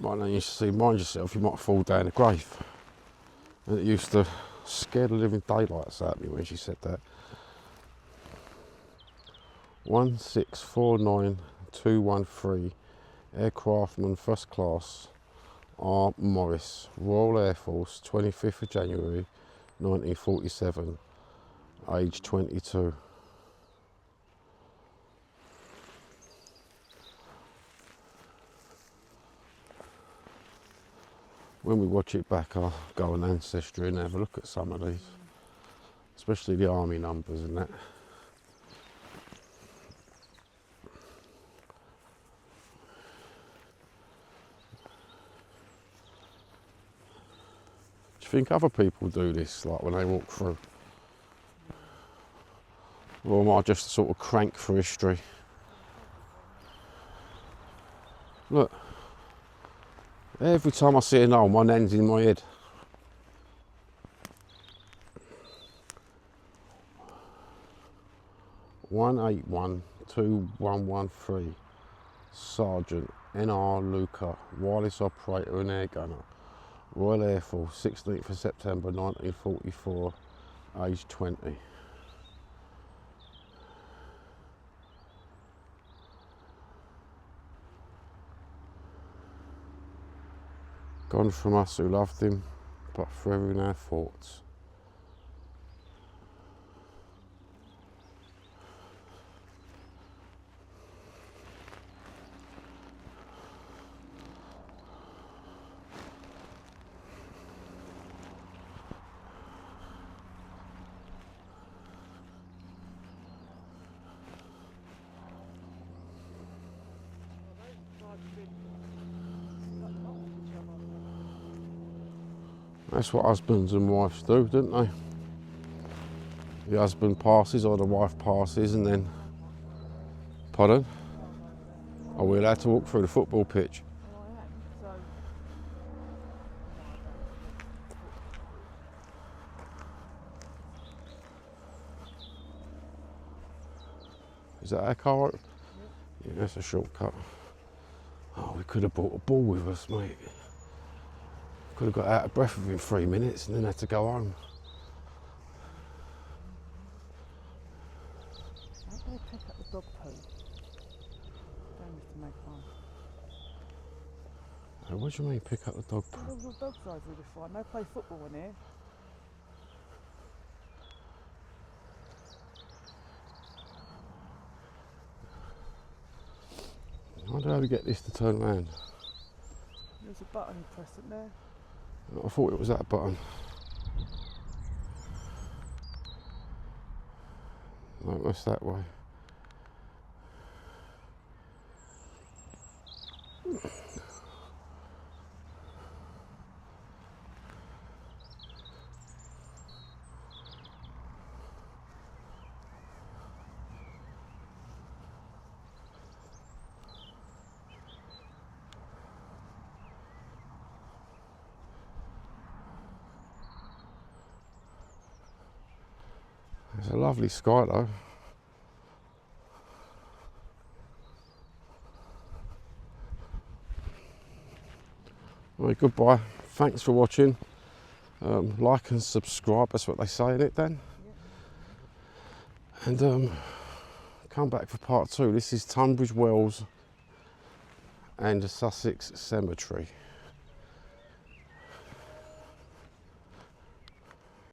my nan used to say, "Mind yourself, you might fall down a grave." And it used to scare the living daylights out of me when she said that. 1649213, Aircraftman First Class, R. Morris, Royal Air Force, 25th of January 1947, age 22. When we watch it back, I'll go on Ancestry and have a look at some of these, especially the army numbers and that. Do you think other people do this, like when they walk through? Or am I just sort of crank for history? Look, every time I see an old, my nan's in my head. 1812113. Sergeant N.R. Luca, wireless operator and air gunner, Royal Air Force, 16th of September 1944, age 20. Gone from us who loved him, but forever in our thoughts. That's what husbands and wives do, don't they? The husband passes or the wife passes and then... Pardon? Are we allowed to walk through the football pitch? Oh, I am. So. Is that our car? Yep. Yeah, that's a shortcut. Oh, we could have brought a ball with us, mate. Could have got out of breath within 3 minutes and then had to go home. How do they pick up the dog poo? Don't Mr. Magpie. What do you mean, pick up the dog poo? All the dog sides will be fine. They play football in here. I wonder how to get this to turn around. There's a button you press it there. I thought it was that button. No, that's that way. It's a lovely sky though. Right, goodbye. Thanks for watching. Like and subscribe, that's what they say in it, Dan. Yeah. And come back for part 2. This is Tunbridge Wells and the Sussex Cemetery.